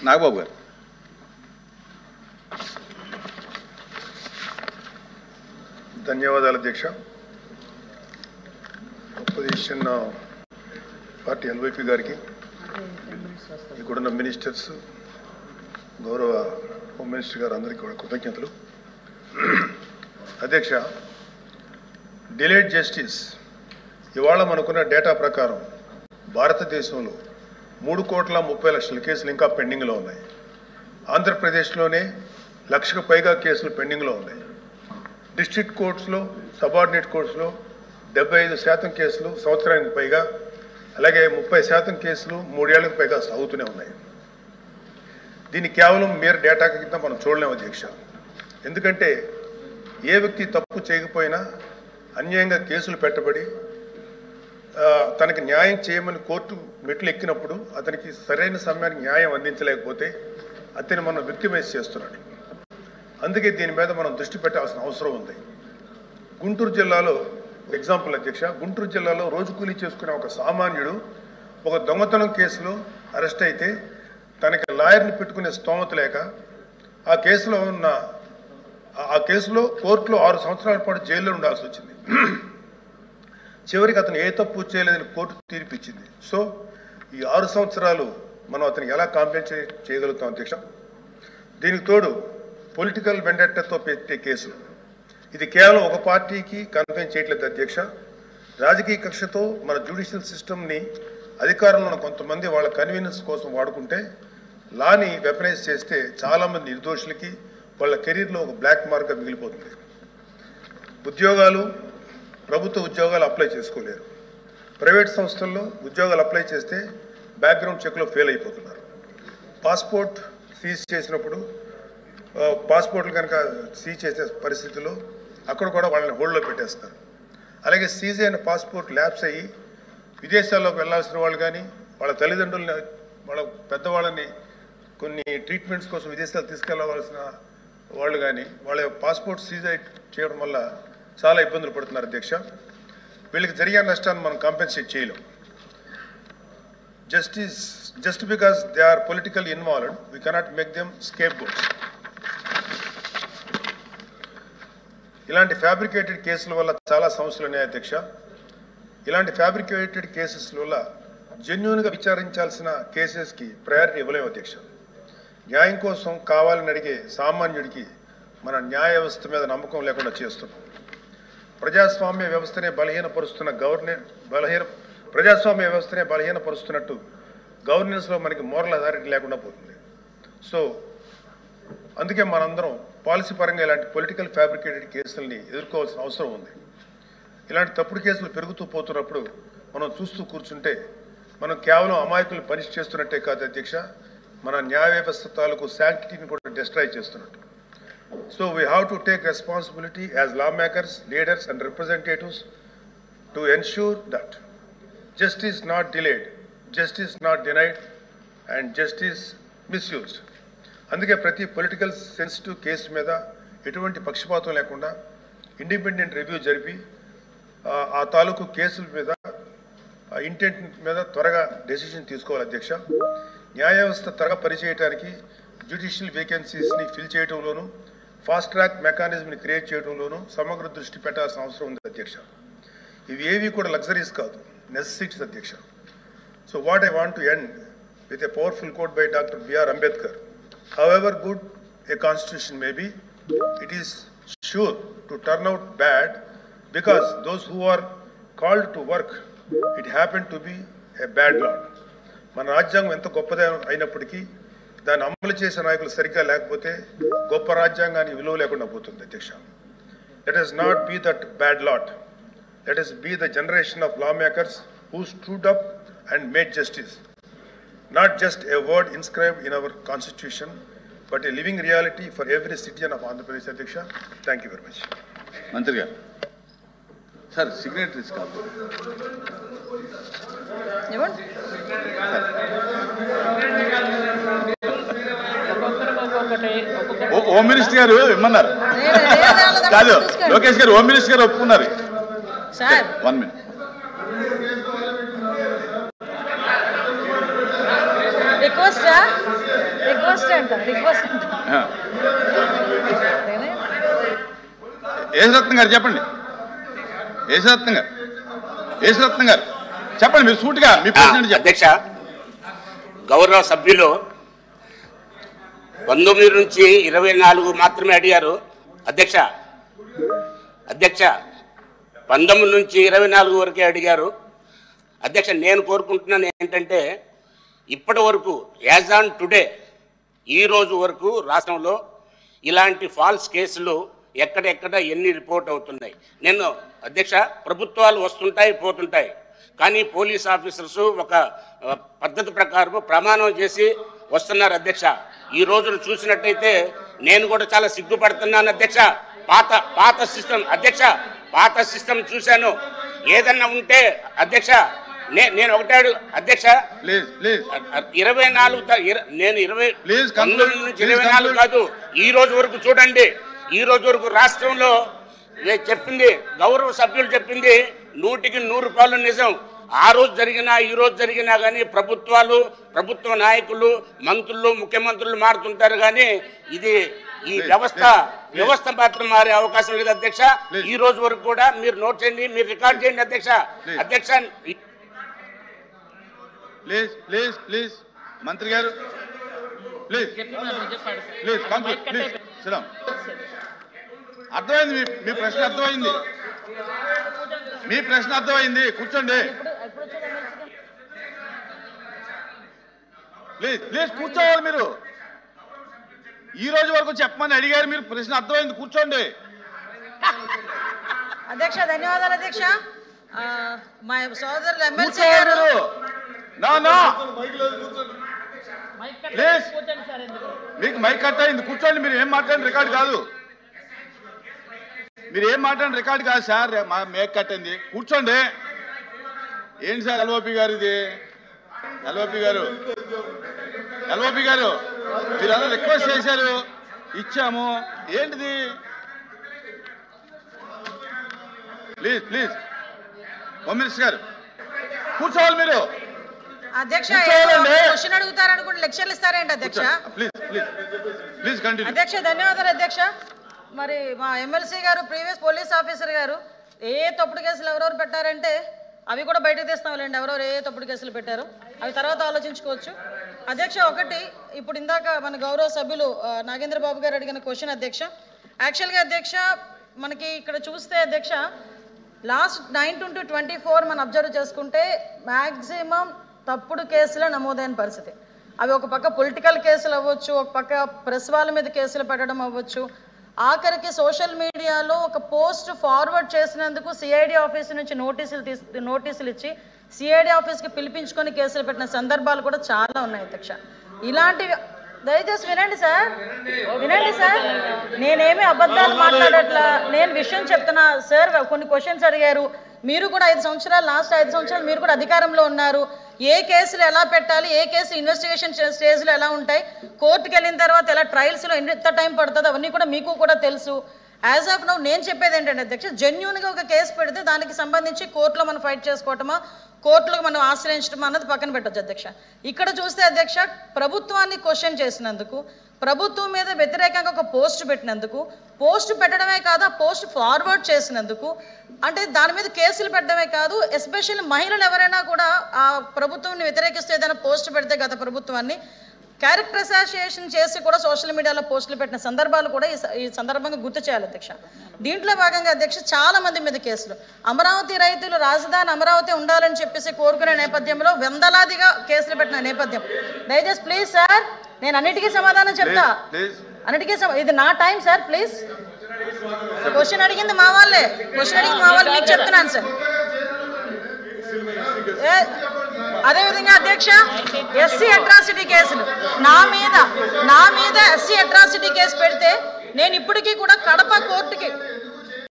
నాగబాబు గారు. ధన్యవాదాలు అధ్యక్ష. అపోజిషన్ పార్టీ ఎల్వైపీ గారికి, ఇక్కడున్న మినిస్టర్స్, గౌరవ హోమ్ మినిస్టర్ గారు అందరికీ కూడా కృతజ్ఞతలు. అధ్యక్ష, డిలేడ్ జస్టిస్ ఇవాళ మనకున్న డేటా ప్రకారం భారతదేశంలో 3,30,00,000 కేసులు ఇంకా పెండింగ్లో ఉన్నాయి. ఆంధ్రప్రదేశ్లోనే 1,00,000కు పైగా కేసులు పెండింగ్లో ఉన్నాయి. డిస్ట్రిక్ట్ కోర్ట్స్లో, సబార్డినేట్ కోర్ట్స్లో 75% కేసులు సంవత్సరానికి పైగా, అలాగే 30% కేసులు 3 ఏళ్లకు పైగా సాగుతూనే ఉన్నాయి. దీన్ని కేవలం mere డేటా కింద మనం చూడలేము అధ్యక్ష. ఎందుకంటే ఏ వ్యక్తి తప్పు చేయకపోయినా అన్యాయంగా కేసులు పెట్టబడి తనకి న్యాయం చేయమని కోర్టు మెట్లు ఎక్కినప్పుడు అతనికి సరైన సమయానికి న్యాయం అందించలేకపోతే అతన్ని మనం విక్టిమైజ్ చేస్తున్నాడు. అందుకే దీని మీద మనం దృష్టి పెట్టాల్సిన అవసరం ఉంది. గుంటూరు జిల్లాలో ఎగ్జాంపుల్ అధ్యక్ష, గుంటూరు జిల్లాలో రోజు కూలీ చేసుకునే ఒక సామాన్యుడు ఒక దొంగతనం కేసులో అరెస్ట్ అయితే తనకి లాయర్ని పెట్టుకునే స్తోమత లేక ఆ కేసులో కోర్టులో 6 సంవత్సరాల పాటు జైల్లో ఉండాల్సి వచ్చింది. చివరికి అతను ఏ తప్పు చేయలేదని కోర్టు తీర్పిచ్చింది. సో ఈ 6 సంవత్సరాలు మనం అతనికి ఎలా కాంపెన్సేట్ చేయగలుగుతాం అధ్యక్ష? దీనికి తోడు పొలిటికల్ వెండెట్టాతో పెట్టే కేసులు, ఇది కేవలం ఒక పార్టీకి కన్ఫైన్ చేయట్లేదు అధ్యక్ష. రాజకీయ కక్షతో మన జ్యుడిషియల్ సిస్టమ్ని అధికారంలో ఉన్న కొంతమంది వాళ్ళ కన్వీనియన్స్ కోసం వాడుకుంటే లాని వెపనైజ్ చేస్తే చాలామంది నిర్దోషులకి వాళ్ళ కెరీర్లో ఒక బ్లాక్ మార్క్గా మిగిలిపోతుంది. ఉద్యోగాలు, ప్రభుత్వ ఉద్యోగాలు అప్లై చేసుకోలేరు. ప్రైవేట్ సంస్థల్లో ఉద్యోగాలు అప్లై చేస్తే బ్యాక్గ్రౌండ్ చెక్లో ఫెయిల్ అయిపోతున్నారు. పాస్పోర్ట్ సీజ్ చేసినప్పుడు పాస్పోర్ట్లు కనుక సీజ్ చేసే పరిస్థితుల్లో అక్కడ కూడా వాళ్ళని హోల్డ్లో పెట్టేస్తారు. అలాగే సీజ్ అయిన పాస్పోర్ట్ ల్యాప్స్ అయ్యి విదేశాల్లోకి వెళ్లాల్సిన వాళ్ళు కానీ, వాళ్ళ తల్లిదండ్రులని, వాళ్ళ పెద్దవాళ్ళని కొన్ని ట్రీట్మెంట్స్ కోసం విదేశాలు తీసుకెళ్లవలసిన వాళ్ళు కానీ వాళ్ళ పాస్పోర్ట్ సీజ్ చేయడం వల్ల చాలా ఇబ్బందులు పడుతున్నారు అధ్యక్ష. వీళ్ళకి జరిగే నష్టాన్ని మనం కాంపెన్సేట్ చేయలేం. Just because they are political involved we cannot make them scapegoats. ఇలాంటి ఫ్యాబ్రికేటెడ్ కేసుల వల్ల చాలా సమస్యలు ఉన్నాయి అధ్యక్ష. ఇలాంటి ఫ్యాబ్రికేటెడ్ కేసెస్ వల్ల జెన్యూన్గా విచారించాల్సిన కేసెస్కి ప్రయారిటీ ఇవ్వలేము అధ్యక్ష. న్యాయం కోసం కావాలని అడిగే సామాన్యుడికి మన న్యాయ వ్యవస్థ మీద నమ్మకం లేకుండా చేస్తున్నాం. ప్రజాస్వామ్య వ్యవస్థనే బలహీనపరుస్తున్నట్టు గవర్నెన్స్లో మనకి మోరల్ అథారిటీ లేకుండా పోతుంది. సో అందుకే మనందరం పాలసీ పరంగా ఇలాంటి పొలిటికల్ ఫ్యాబ్రికేటెడ్ కేసుల్ని ఎదుర్కోవాల్సిన అవసరం ఉంది. ఇలాంటి తప్పుడు కేసులు పెరుగుతూ పోతున్నప్పుడు మనం చూస్తూ కూర్చుంటే మనం కేవలం అమాయకులు పనిష్ చేస్తున్నట్టే కాదు అధ్యక్ష, మన న్యాయ వ్యవస్థ తాలూకు శాంక్టిటీని కూడా డిస్ట్రాయ్ చేస్తున్నట్టు. So we have to take responsibility as lawmakers, leaders and representatives to ensure that justice not delayed, justice not denied and justice misused. అందుకే ప్రతి పొలిటికల్ సెన్సిటివ్ కేసు మీద ఎటువంటి పక్షపాతం లేకుండా ఇండిపెండెంట్ రివ్యూ జరిపి ఆ తాలూకు కేసుల మీద ఇంటెంట్ మీద త్వరగా డెసిషన్ తీసుకోవాలి అధ్యక్ష. న్యాయ వ్యవస్థ త్వరగా పనిచేయడానికి జ్యుడిషియల్ వేకెన్సీస్ని ఫిల్ చేయడంలోనూ ఫాస్ట్ ట్రాక్ మెకానిజంని క్రియేట్ చేయడంలోనూ సమగ్ర దృష్టి పెట్టాల్సిన అవసరం ఉంది అధ్యక్ష. ఇవి ఏవి కూడా లగ్జరీస్ కాదు, నెసెసిటీస్ అధ్యక్ష. So what I want to end with a powerful quote by doctor BR Ambedkar. However good a constitution may be, it is sure to turn out bad because those who are called to work, it happened to be a bad law. మన రాజ్యాంగం ఎంత గొప్పదే అయినప్పటికీ దాన్ని అమలు చేసే నాయకులు సరిగ్గా లేకపోతే గొప్ప రాజ్యాంగానికి విలువ లేకుండా పోతుంది అధ్యక్ష. Let us not be that bad lot. Let us be the generation of lawmakers who stood up and made justice. Not just a word inscribed in our constitution, but a living reality for every citizen of Andhra Pradesh. Adhyaksha, thank you very much. మంత్రి గారు, sir signatories కాదు. Home minister గారు ఇమ్మన్నారు కాదు, లోకేష్ గారు home minister గారు ఒప్పుకున్నారు. 1 minute. Request Yesaratnam గారు చెప్పండి. యేసరత్నం గారు చెప్పండి, మీరు సూటిగా మీ ప్రశ్న. అధ్యక్ష, గౌరవ సభ్యులు 19 నుంచి 24 మాత్రమే అడిగారు. అధ్యక్ష 19 నుంచి 24 వరకే అడిగారు. అధ్యక్ష, నేను కోరుకుంటున్నాను ఏంటంటే, ఇప్పటి వరకు యాజ్ ఆన్ టుడే ఈ రోజు వరకు రాష్ట్రంలో ఇలాంటి ఫాల్స్ కేసులు ఎక్కడెక్కడ ఎన్ని రిపోర్ట్ అవుతున్నాయి. నేను అధ్యక్ష, ప్రభుత్వాలు వస్తుంటాయి పోతుంటాయి, కానీ పోలీస్ ఆఫీసర్స్ ఒక పద్ధతి ప్రకారం ప్రమాణం చేసి వస్తున్నారు. అధ్యక్ష, ఈ రోజును చూసినట్టయితే నేను కూడా చాలా సిగ్గుపడుతున్నాను అధ్యక్ష. పాత సిస్టమ్ అధ్యక్ష, పాత సిస్టమ్ చూశాను. ఏదన్నా ఉంటే అధ్యక్ష, నేను ఒకటే అధ్యక్ష, 24 నేను 19 నుంచి 24 కాదు, ఈ రోజు వరకు చూడండి. ఈ రోజు వరకు రాష్ట్రంలో చెప్పింది గౌరవ సభ్యులు చెప్పింది 100కి 100 నిజం. ఆ రోజు జరిగినా ఈ రోజు జరిగినా కానీ ప్రభుత్వ నాయకులు, మంత్రులు, ముఖ్యమంత్రులు మారుతుంటారు, కానీ ఈ వ్యవస్థ మాత్రం మారే అవకాశం లేదు అధ్యక్ష. ఈ రోజు వరకు కూడా మీరు నోట్ చేయండి, మీరు రికార్డ్ చేయండి అధ్యక్ష. ప్లీజ్ మంత్రి గారు, ప్లీజ్ అర్థమైంది, మీ ప్రశ్న అర్థమైంది, కూర్చోండి. ప్లీజ్ కూర్చోవాలి. మీరు ఈ రోజు వరకు చెప్పమని అడిగారు, మీరు ప్రశ్న అర్థమైంది, కూర్చోండి. అధ్యక్ష ధన్యవాదాలు. అధ్యక్ష, మా సోదరులు ఎమ్మెల్సీ గారు ప్లీజ్, మీకు మైక్ కట్ అయింది, కూర్చోండి. మీరు ఏం మాట్లాడిన రికార్డు కాదు సార్. మైక్ కట్ అయింది, కూర్చోండి. ఏంటి సార్ ఎల్ఓపి గారు, ఇది ఎల్ఓపి గారు మీరు అలా రిక్వెస్ట్ చేశారు, ఇచ్చాము, ఏంటిది? ప్లీజ్ హోమ్ మినిస్టర్ గారు కూర్చోవాలి మీరు. అధ్యక్ష క్వశ్చన్ అడుగుతారనుకుంటే లెక్చర్లు ఇస్తారేంటి అధ్యక్ష? Please continue. అధ్యక్ష ధన్యవాదాలు. అధ్యక్ష, మరి మా ఎమ్మెల్సీ గారు ప్రీవియస్ పోలీస్ ఆఫీసర్ గారు ఏ తప్పుడు కేసులు ఎవరెవరు పెట్టారంటే అవి కూడా బయటకు తీస్తాంలేండి, ఎవరెవరు ఏ తప్పుడు కేసులు పెట్టారు అవి తర్వాత ఆలోచించుకోవచ్చు. అధ్యక్ష, ఒకటి ఇప్పుడు ఇందాక మన గౌరవ సభ్యులు నాగేంద్ర బాబు గారు అడిగిన క్వశ్చన్ అధ్యక్ష. యాక్చువల్గా అధ్యక్ష, మనకి ఇక్కడ చూస్తే అధ్యక్ష లాస్ట్ 19-24 మనం అబ్జర్వ్ చేసుకుంటే మ్యాక్సిమం తప్పుడు కేసులే నమోదైన పరిస్థితి. అవి ఒక పక్క పొలిటికల్ కేసులు అవ్వచ్చు, ఒక పక్క ప్రెస్ వాళ్ళ మీద కేసులు పెట్టడం అవ్వచ్చు, ఆఖరికి సోషల్ మీడియాలో ఒక పోస్ట్ ఫార్వర్డ్ చేసినందుకు సిఐడి ఆఫీస్ నుంచి నోటీసులు ఇచ్చి సిఐడి ఆఫీస్కి పిలిపించుకొని కేసులు పెట్టిన సందర్భాలు కూడా చాలా ఉన్నాయి అధ్యక్ష. ఇలాంటివి దయచేసి వినండి సార్. నేనేమి అబద్ధాలు మాట్లాడట్లా, నేను విషయం చెప్తున్నా సార్. కొన్ని క్వశ్చన్స్ అడిగారు, మీరు కూడా 5 సంవత్సరాలు, లాస్ట్ 5 సంవత్సరాలు మీరు కూడా అధికారంలో ఉన్నారు. ఏ కేసులు ఎలా పెట్టాలి, ఏ కేసు ఇన్వెస్టిగేషన్ స్టేజ్లో ఎలా ఉంటాయి, కోర్టుకు వెళ్ళిన తర్వాత ఎలా ట్రయల్స్లో ఎంత టైం పడుతుంది, అవన్నీ కూడా మీకు కూడా తెలుసు. యాజ్ ఆఫ్ నౌ నేను చెప్పేది ఏంటంటే అధ్యక్ష, జెన్యూన్గా ఒక కేసు పెడితే దానికి సంబంధించి కోర్టులో మనం ఫైట్ చేసుకోవటమా, కోర్టులకు మనం ఆశ్రయించడం అన్నది పక్కన పెట్టచ్చు అధ్యక్ష. ఇక్కడ చూస్తే అధ్యక్ష, ప్రభుత్వాన్ని క్వశ్చన్ చేసినందుకు, ప్రభుత్వం మీద వ్యతిరేకంగా ఒక పోస్ట్ పెట్టినందుకు, పోస్ట్ పెట్టడమే కాదు ఆ పోస్ట్ ఫార్వర్డ్ చేసినందుకు, అంటే దాని మీద కేసులు పెట్టడమే కాదు, ఎస్పెషల్లీ మహిళలు ఎవరైనా కూడా ఆ ప్రభుత్వాన్ని వ్యతిరేకిస్తే ఏదైనా పోస్ట్ పెడితే గత ప్రభుత్వాన్ని క్యారెక్టర్ అసోసియేషన్ చేసి కూడా సోషల్ మీడియాలో పోస్టులు పెట్టిన సందర్భాలు కూడా ఈ సందర్భంగా గుర్తు చేయాలి అధ్యక్ష. దీంట్లో భాగంగా అధ్యక్ష చాలా మంది మీద కేసులు, అమరావతి రైతులు రాజధాని అమరావతి ఉండాలని చెప్పేసి కోరుకునే నేపథ్యంలో వందలాదిగా కేసులు పెట్టిన నేపథ్యం. దయచేసి ప్లీజ్ సార్, నేను అన్నిటికీ సమాధానం చెప్తా, ఇది నా టైం సార్. ప్లీజ్, క్వశ్చన్ అడిగింది మా వాళ్ళే, మీకు చెప్తున్నాను సార్. అదేవిధంగా అధ్యక్ష, ఎస్సీ అట్రాసిటీ కేసులు నా మీద ఎస్సీ అట్రాసిటీ కేసు పెడితే నేను ఇప్పటికీ కూడా కడప కోర్టుకి